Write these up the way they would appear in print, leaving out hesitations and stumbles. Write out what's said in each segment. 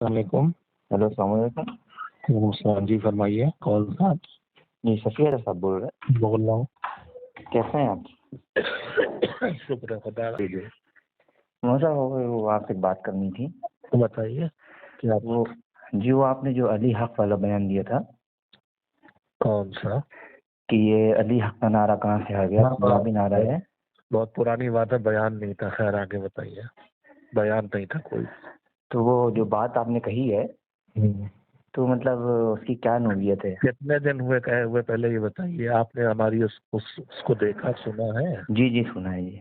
السلام علیکم۔ ہیلو، السلام علیکم۔ وعلیکم السلام جی، فرمائیے کون صاحب؟ جی شفیع صاحب بول رہے بول رہا ہوں۔ ہیں، کیسے ہیں آپ؟ شکر ہے خدا کا۔ مجھے وہ آپ سے بات کرنی تھی۔ بتائیے کیا وہ وہ آپ نے جو علی حق والا بیان دیا تھا کون سا؟ کہ یہ علی حق کا نعرہ کہاں سے آ گیا، پنجابی نعرہ ہے۔ بہت پرانی بات ہے، بیان نہیں تھا۔ خیر آگے بتائیے۔ بیان نہیں تھا کوئی۔ تو وہ جو بات آپ نے کہی ہے تو مطلب اس کی کیا نوعیت ہے؟ کتنے دن ہوئے کہے ہوئے، پہلے یہ بتائیے۔ آپ نے ہماری اس کو دیکھا سنا ہے؟ جی سنا ہے جی۔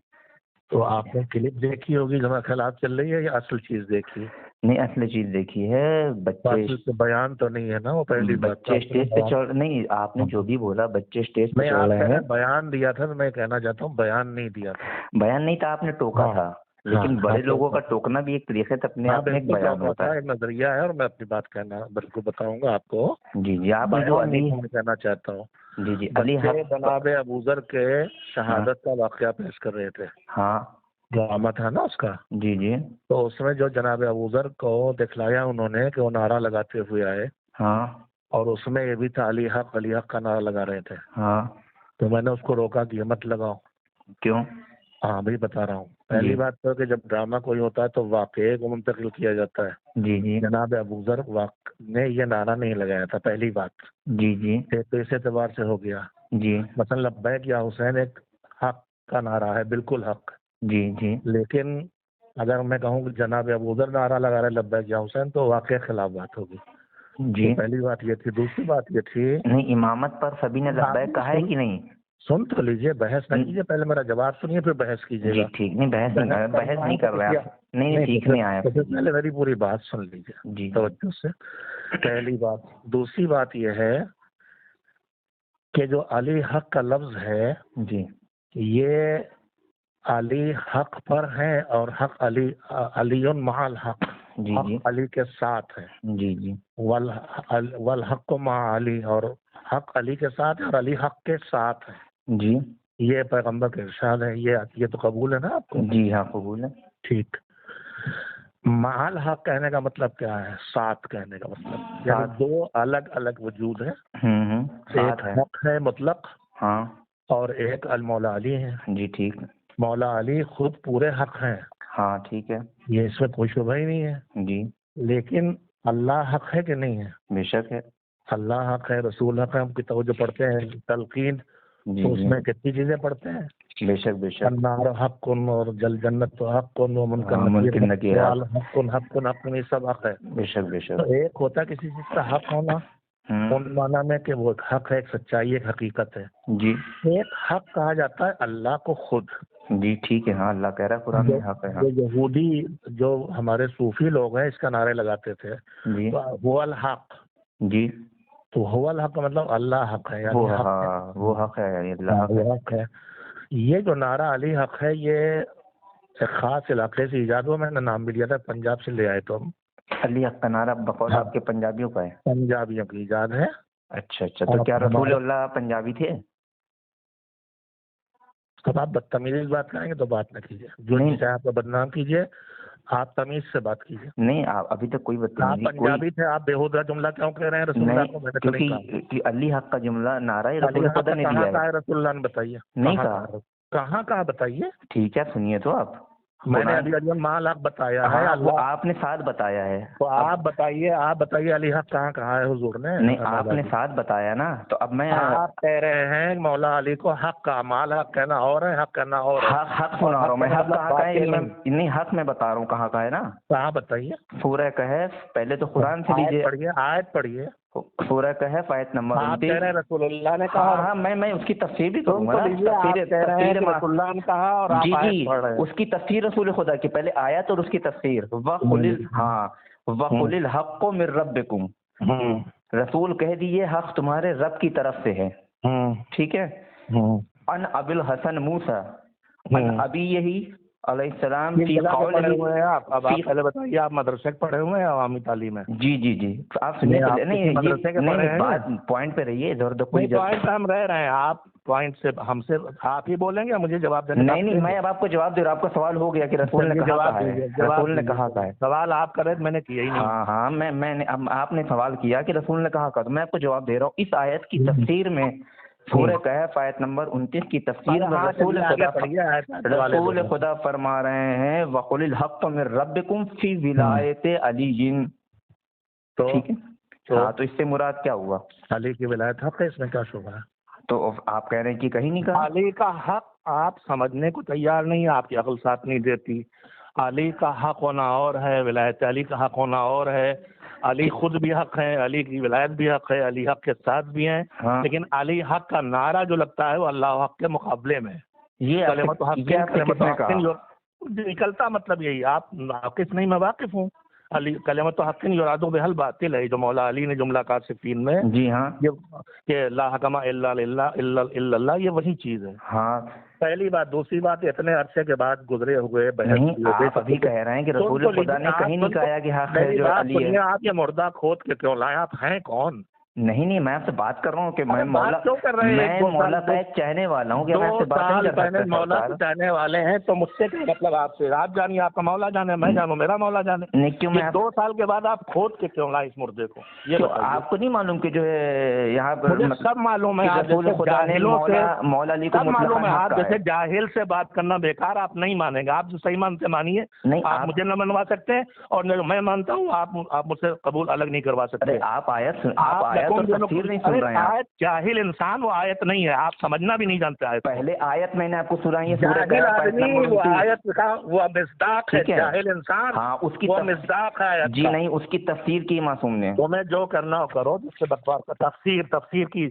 تو آپ نے کلپ دیکھی ہوگی جو خیالات چل رہی ہے، یا اصل چیز دیکھی؟ نہیں، اصل چیز دیکھی ہے۔ بچے بیان تو نہیں ہے نا وہ پہلی بات۔ بچے اسٹیج پہ چڑھ نہیں، آپ نے جو بھی بولا بچے اسٹیج پہ چڑھ رہے ہیں۔ بیان دیا تھا تو میں کہنا چاہتا ہوں بیان نہیں دیا تھا۔ بیان نہیں تھا، آپ نے ٹوکا تھا، لیکن بڑے لوگوں کا ٹوکنا بھی ایک طریقے سے اپنے آپ میں ایک بیان ہوتا ہے، ایک نظریہ ہے، اور میں اپنی بات کہنا بالکل بتاؤں گا آپ کو۔ جی آپ نے جو علی کہنا چاہتا ہوں جی علی حق جناب ابوذر کے شہادت کا واقعہ پیش کر رہے تھے۔ ہاں ڈرامہ تھا نا اس کا۔ جی تو اس میں جو جناب ابوذر کو دکھلایا انہوں نے کہ وہ نعرہ لگاتے ہوئے آئے، ہاں، اور اس میں یہ بھی تھا علی حق کا نعرہ لگا رہے تھے۔ ہاں، تو میں نے اس کو روکا کہ مت لگاؤ۔ کیوں؟ ہاں بھی بتا رہا ہوں۔ پہلی بات تو کہ جب ڈرامہ کوئی ہوتا ہے تو واقعے کو منتقل کیا جاتا ہے۔ جی جناب ابوذر نے یہ نعرہ نہیں لگایا تھا، پہلی بات۔ جی تو اس اعتبار سے ہو گیا۔ جی مثلا لبیک یا حسین ایک حق کا نعرہ ہے، بالکل حق۔ جی لیکن اگر میں کہوں کہ جناب ابوذر نعرہ لگا رہے لبیک یا حسین، تو واقعی خلاف بات ہوگی۔ جی پہلی بات یہ تھی۔ دوسری بات یہ تھی، نہیں، امامت پر سبھی نے لبیک کہا ہے کہ نہیں؟ سن تو لیجیے، بحث نہ کیجیے، پہلے میرا جواب سنیے پھر بحث کیجیے جی گا۔ ٹھیک، نہیں بحث نہیں کر رہے آپ، نہیں سیکھنے آئے پہلے میری پوری بات سن لیجیے جی توجہ سے۔ پہلی بات۔ دوسری بات یہ ہے کہ جو علی حق کا لفظ ہے جی یہ علی حق پر ہے، اور حق علی مع الحق، حق علی کے ساتھ ہے۔ جی والحق مع علی، اور حق علی کے ساتھ ہے اور علی حق کے ساتھ ہے۔ جی یہ پیغمبر کا ارشاد ہے۔ یہ تو قبول ہے نا آپ کو؟ جی ہاں قبول ہے۔ ٹھیک۔ مع الحق کہنے کا مطلب کیا ہے؟ ساتھ کہنے کا مطلب، یعنی دو الگ الگ وجود ہیں۔ ایک حق ہے مطلق، ہاں، اور ایک المولا علی ہے۔ جی ٹھیک۔ مولا علی خود پورے حق ہیں، ہاں ٹھیک ہے، یہ اس میں کوئی شبہ ہی نہیں ہے۔ جی لیکن اللہ حق ہے کہ نہیں ہے؟ بے شک ہے۔ اللہ حق ہے، رسول حق ہے۔ ہم کتاب جو پڑھتے ہیں تلقین، تو اس میں کتنی چیزیں پڑھتے ہیں؟ بے شک بے شک۔ النار حق، اور جنت تو حق، ومنکر نکیر حق، یہ سب حق ہے۔ بے شک بے شک۔ تو ایک ہوتا ہے کسی چیز کا حق ہونا، ان معنی میں کہ وہ ایک حق ہے، ایک سچائی، ایک حقیقت ہے۔ جی ایک حق کہا جاتا ہے اللہ کو خود۔ جی ٹھیک ہے، ہاں اللہ کہہ رہا ہے قرآن میں حق ہے۔ جو یہودی جو ہمارے صوفی لوگ ہیں اس کا نعرے لگاتے تھے، جی وہ الحق، جی تو هو الحق کا مطلب اللہ حق ہے، یعنی وہ حق ہے، یعنی اللہ حق ہے۔ یہ جو نعرہ علی حق ہے یہ ایک خاص علاقے سے ایجاد ہوا، میں نے نام بھی لیا تھا، پنجاب سے لے آئے تو ہم۔ علی حق کا نعرہ بقول آپ کے پنجابیوں کا ہے؟ پنجابیوں کی ایجاد ہے۔ اچھا، تو کیا رسول اللہ پنجابی تھے؟ اب آپ بدتمیزی سے بات کریں گے تو بات نہ کیجیے، جو چاہے آپ کو بدنام کیجیے، آپ تمیز سے بات کیجیے۔ نہیں، ابھی تک کوئی بدتمیزی، آپ پنجابی تھے، آپ بےہودہ جملہ کیوں کہہ رہے ہیں رسول اللہ کو؟ میں نے کیونکہ علی حق کا جملہ نعرہ رسول خدا نے دیا ہے۔ کہاں کہا ہے رسول اللہ نے؟ بتائیے نہیں کہا۔ کہاں کہا بتائیے۔ ٹھیک ہے سنیے تو آپ، میں نے علی مال حق بتایا ہے، آپ نے ساتھ بتایا ہے، تو آپ بتائیے علی حق کہاں کہا ہے حضور نے؟ نہیں آپ نے ساتھ بتایا نا، تو اب میں آپ کہہ رہے ہیں مولا علی کو حق کا، مال حق کہنا اور ہے، حق کہنا اور ہے۔ حق سنا رہا ہوں میں، حق کہاں کا ہے؟ نہیں حق میں بتا رہا ہوں کہاں کا ہے نا۔ کہاں بتائیے؟ سورہ کہف، پہلے تو قرآن سے لیجیے، آیت پڑھیے۔ سورہ کہف آیت نمبر 29۔ آپ کہہ رہے ہیں رسول اللہ نے کہا۔ ہاں میں اس کی تفسیر بھی کروں گا نا۔ رسول اللہ نے کہا اور آپ جی اس کی تفسیر رسول خدا کی، پہلے آیت اور اس کی تفسیر۔ وَقُلِ الْحَقُّ مِن رَبِّكُمْ، رسول کہہ دیجیے حق تمہارے رب کی طرف سے ہے، ٹھیک ہے۔ ان ابی الحسن موسیٰ، ان ابی یہی علیہ السلام کس فی جگہ پہ پڑھے قول ہوئے ہیں آپ؟ اب آپ پہلے بتائیے، آپ مدرسے کے پڑھے ہوئے ہیں عوامی تعلیم میں؟ جی آپ سنیے آپ پہلے، کسی نہیں مدرسے کے یہ پڑھے نہیں ہیں؟ بات پوائنٹ پہ رہیے، ادھر ادھر کوئی نہیں، پوائنٹ پہ ہم رہ رہے ہیں، آپ پوائنٹ سے ہم سے آپ ہی بولیں گے، مجھے جواب دینے کا نہیں میں اب آپ کو جواب دے رہا ہوں، آپ کا سوال ہو گیا کہ رسول نے چلیے کہا جواب ہے، دیجیے، جواب رسول نے دیجیے۔ کہا ہے۔ سوال آپ کرے تو میں نے کیا ہی نہیں۔ ہاں میں نے اب آپ نے سوال کیا کہ رسول نے کہا تو میں آپ کو جواب دے رہا ہوں۔ اس آیت کی تفسیر میں سورہ کہف آیت نمبر 29 کی تفسیر میں رسول خدا فرما رہے ہیں وَقُلِ الْحَقُّ مِن رَبِّكُمْ فِي وِلَایَتِ عَلِيٍّ، ٹھیک ہے؟ ہاں تو اس سے مراد کیا ہوا؟ علی کی ولایت حق ہے، اس میں کیا شبہ ہے؟ تو آپ کہہ رہے ہیں کہ کہیں نہیں کہا علی کا حق آپ سمجھنے کو تیار نہیں، آپ کی عقل ساتھ نہیں دیتی۔ علی کا حق ہونا اور ہے، ولایت علی کا حق ہونا اور ہے۔ علی خود بھی حق ہے، علی کی ولایت بھی حق ہے، علی حق کے ساتھ بھی ہیں، لیکن علی حق کا نعرہ جو لگتا ہے وہ اللہ حق کے مقابلے میں۔ یہ کلمت حق نکلتا مطلب یہی، آپ واقف نہیں، میں واقف ہوں۔ علی کلمت حق یراد بہل باطل ہے، جو مولا علی نے جملہ کار صفین میں جی ہاں کہ لا حکم الا اللہ، یہ وہی چیز ہے۔ ہاں پہلی بات۔ دوسری بات، اتنے عرصے کے بعد گزرے ہوئے نہیں، آپ ابھی کہہ رہے ہیں کہ رسول خدا نے کہیں نہیں کہا کہ حق ہے جو علی ہے۔ آپ یہ مردہ کھود کے کیوں لائے؟ آپ ہیں کون؟ نہیں میں آپ سے بات کر رہا ہوں کہ میں مولا کا ایک چاہنے والا ہوں، کہ میں آپ سے بات نہیں کر سکتا۔ مولا کے چاہنے والے ہیں تو مجھ سے کیا مطلب؟ آپ سے آپ جانیے، آپ کا مولا جانے، میں جانوں میرا مولا جانے۔ نہیں کیوں میں 2 سال کے بعد آپ کھود کے کیوں لائے اس مردے کو؟ یہ آپ کو نہیں معلوم کہ جو ہے یہاں پر مجھے سب معلوم ہے، رسول خدا نے مولا علی کو سب معلوم ہے۔ آپ مطلق جیسے جاہل سے بات کرنا بیکار، آپ نہیں مانیں گے، آپ جو صحیح مانتے مانیے۔ آپ مجھے نہ منوا سکتے ہیں اور میں مانتا ہوں، آپ مجھ سے قبول الگ نہیں کروا سکتے۔ آپ آیت اور تفسیر نہیں سن رہے ہیں۔ آیت جاہل انسان، وہ آیت نہیں ہے، آپ سمجھنا بھی نہیں جانتے آیت۔ پہلے آیت میں نے آپ کو سنائی ہے، جاہل آدمی وہ آیت کا وہ مصداق ہے، جاہل انسان ہاں اس کی وہ مصداق ہے آیت جی کا۔ نہیں، اس کی تفسیر کی معصوم نے۔ تمہیں جو کرنا ہو کرو، جس سے بکواس کا تفسیر کی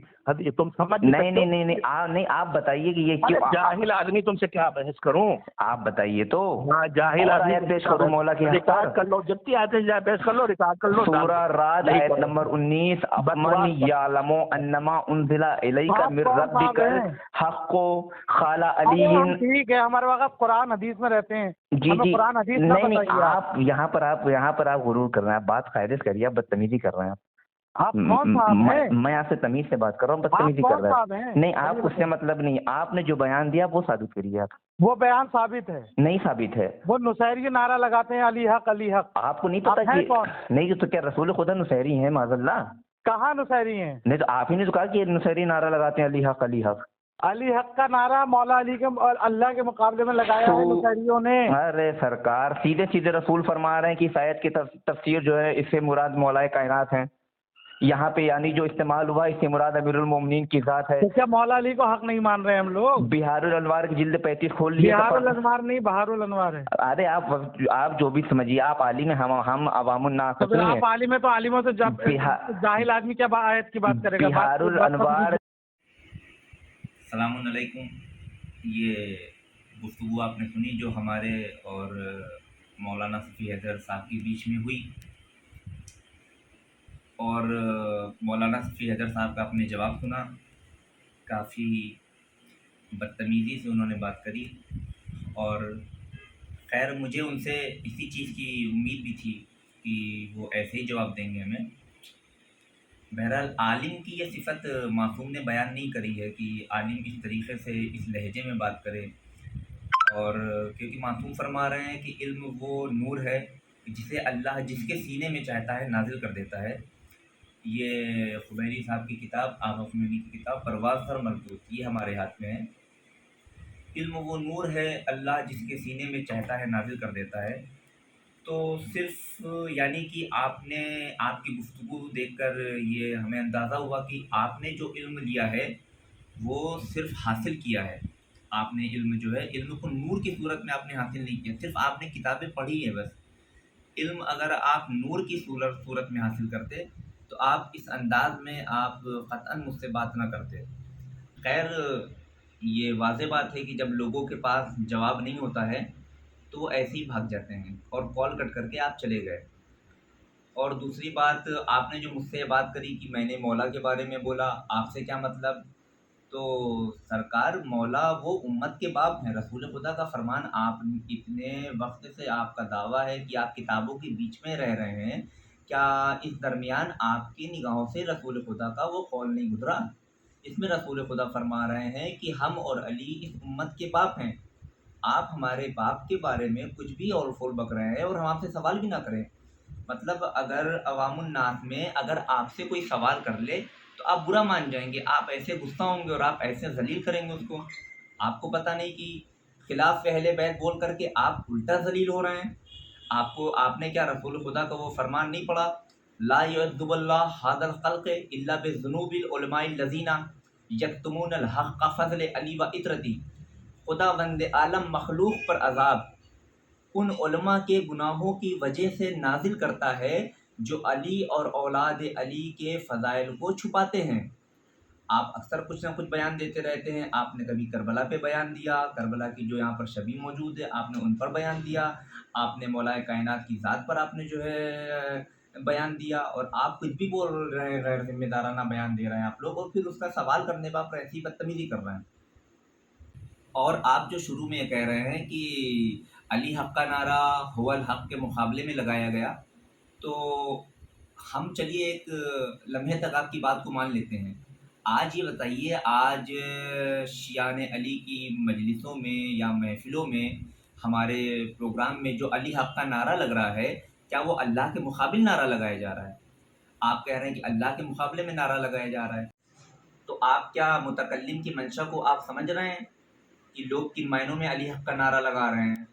تم سمجھ نہیں آپ بتائیے کہ یہ کیوں جاہل آدمی تم سے کیا بحث کروں؟ آپ بتائیے تو۔ ہاں جاہل آدمی پیش کرو مولا کی ریکارڈ کر لو، جتنی آیتیں جائے پیش کر لو، ریکارڈ کر لو۔ سورہ رعد آیت نمبر 19 من یعلم انما انزل الیک من ربک الحق قال علی۔ ٹھیک ہے، ہمارے وقت قرآن حدیث میں رہتے ہیں۔ جی قرآن حدیث نہیں آپ یہاں پر آپ غرور کر رہے ہیں، آپ بات قاعدے سے کریے، آپ بدتمیزی کر رہے ہیں۔ آپ کون صاحب ہیں؟ میں آپ سے تمیز سے بات کر رہا ہوں، بدتمیزی کر رہے ہیں۔ نہیں آپ اس سے مطلب نہیں، آپ نے جو بیان دیا وہ ثابت کریے۔ آپ وہ بیان ثابت ہے؟ نہیں ثابت ہے۔ وہ نصیری نعرہ لگاتے ہیں علی حق علی حق۔ آپ کو نہیں پتا کہ نہیں تو کیا رسول خدا نصیری ہیں؟ معاذ اللہ، کہاں نصیری ہیں؟ نہیں تو آپ ہی نے تو کہا کہ نصیری نعرہ لگاتے ہیں علی حق علی حق۔ علی حق کا نعرہ مولا علی کے اللہ کے مقابلے میں لگایا ہے نصیریوں نے۔ ارے سرکار سیدھے رسول فرما رہے ہیں کہ آیت کی تفسیر جو ہے اس سے مراد مولا کائنات ہیں، یہاں پہ یعنی جو استعمال ہوا اس سے مراد امیر المومنین کی ذات ہے۔ تو کیا مولا علی کو حق نہیں مان رہے ہم لوگ؟ بہار الانوار کی جلد 35 کھول لیے۔ بہار الانوار نہیں، بہار الانوار ہے۔ ارے آپ جو بھی سمجھیے، آپ عالم ہیں، ہم عوام الناس ہیں۔ آپ عالم ہیں تو عالموں سے جاہل آدمی کیا آیت کی بات کرے گا؟ بہار الانوار۔ السلام علیکم۔ یہ گفتگو آپ نے سنی جو ہمارے اور مولانا صفی حیدر صاحب کے بیچ میں ہوئی، اور مولانا صفی حیدر صاحب کا آپ نے جواب سنا، کافی بدتمیزی سے انہوں نے بات کری، اور خیر مجھے ان سے اسی چیز کی امید بھی تھی کہ وہ ایسے ہی جواب دیں گے ہمیں۔ بہرحال عالم کی یہ صفت معصوم نے بیان نہیں کری ہے کہ عالم اس طریقے سے اس لہجے میں بات کرے، اور کیونکہ معصوم فرما رہے ہیں کہ علم وہ نور ہے جسے اللہ جس کے سینے میں چاہتا ہے نازل کر دیتا ہے۔ یہ خبیری صاحب کی کتاب آغا خمینی کی کتاب پرواز پر ملکوت، یہ ہمارے ہاتھ میں ہے۔ علم وہ نور ہے اللہ جس کے سینے میں چاہتا ہے نازل کر دیتا ہے۔ تو صرف یعنی کہ آپ کی گفتگو دیکھ کر یہ ہمیں اندازہ ہوا کہ آپ نے جو علم لیا ہے وہ صرف حاصل کیا ہے۔ آپ نے علم جو ہے علم کو نور کی صورت میں آپ نے حاصل نہیں کیا، صرف آپ نے کتابیں پڑھی ہیں بس۔ علم اگر آپ نور کی صورت میں حاصل کرتے تو آپ اس انداز میں آپ قطعاً مجھ سے بات نہ کرتے۔ خیر یہ واضح بات ہے کہ جب لوگوں کے پاس جواب نہیں ہوتا ہے تو وہ ایسے ہی بھاگ جاتے ہیں اور کال کٹ کر کے آپ چلے گئے۔ اور دوسری بات، آپ نے جو مجھ سے بات کری کہ میں نے مولا کے بارے میں بولا، آپ سے کیا مطلب؟ تو سرکار مولا وہ امت کے باپ ہیں. رسول خدا کا فرمان، آپ اتنے وقت سے آپ کا دعویٰ ہے کہ آپ کتابوں کے بیچ میں رہ رہے ہیں، کیا اس درمیان آپ کی نگاہوں سے رسول خدا کا وہ قول نہیں گزرا؟ اس میں رسول خدا فرما رہے ہیں کہ ہم اور علی اس امت کے باپ ہیں. آپ ہمارے باپ کے بارے میں کچھ بھی اول فول بک رہے ہیں اور ہم آپ سے سوال بھی نہ کریں. مطلب اگر عوام الناس میں اگر آپ سے کوئی سوال کر لے تو آپ برا مان جائیں گے، آپ ایسے غصہ ہوں گے اور آپ ایسے ذلیل کریں گے اس کو. آپ کو پتہ نہیں کہ خلاف اہل بیت بول کر کے آپ الٹا ذلیل ہو رہے ہیں. آپ نے کیا رسول خدا کا وہ فرمان نہیں پڑھا؟ لا يعذب اللہ هذا الخلق الا بذنوب العلماء الذین یکتمون الحق فضل علی و اطرتی. خدا بند عالم مخلوق پر عذاب ان علماء کے گناہوں کی وجہ سے نازل کرتا ہے جو علی اور اولاد علی کے فضائل کو چھپاتے ہیں. آپ اکثر کچھ نہ کچھ بیان دیتے رہتے ہیں. آپ نے کبھی کربلا پہ بیان دیا، کربلا کی جو یہاں پر شبیہ موجود ہے آپ نے ان پر بیان دیا. آپ نے مولا کائنات کی ذات پر آپ نے جو ہے بیان دیا، اور آپ کچھ بھی بول رہے ہیں، غیر ذمہ دارانہ بیان دے رہے ہیں آپ لوگ، اور پھر اس کا سوال کرنے پر آپ ایسی بدتمیزی کر رہے ہیں. اور آپ جو شروع میں یہ کہہ رہے ہیں کہ علی حق کا نعرہ هو الحق کے مقابلے میں لگایا گیا، تو ہم چلیے ایک لمحے تک آپ کی بات کو مان لیتے ہیں. آج یہ بتائیے، آج شیعان علی کی مجلسوں میں یا محفلوں میں، ہمارے پروگرام میں جو علی حق کا نعرہ لگ رہا ہے، کیا وہ اللہ کے مقابل نعرہ لگایا جا رہا ہے؟ آپ کہہ رہے ہیں کہ اللہ کے مقابلے میں نعرہ لگایا جا رہا ہے. تو آپ کیا متکلم کی منشا کو آپ سمجھ رہے ہیں کہ لوگ کن معنوں میں علی حق کا نعرہ لگا رہے ہیں؟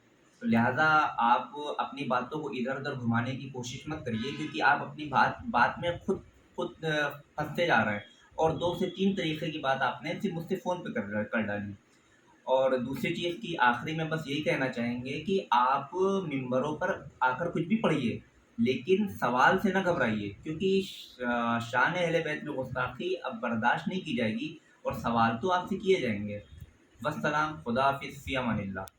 تو لہٰذا آپ اپنی باتوں کو ادھر ادھر گھمانے کی کوشش مت کریے، کیونکہ آپ اپنی بات میں خود پھنستے جا رہے ہیں، اور 2 سے 3 طریقے کی بات آپ نے صرف مجھ سے فون پہ کر ڈالی. اور دوسری چیز کی آخری میں بس یہی کہنا چاہیں گے کہ آپ ممبروں پر آ کر کچھ بھی پڑھیے، لیکن سوال سے نہ گھبرائیے، کیونکہ شان اہل بیت میں گستاخی اب برداشت نہیں کی جائے گی، اور سوال تو آپ سے کیے جائیں گے. والسلام، خدا حافظ، فی امان اللہ.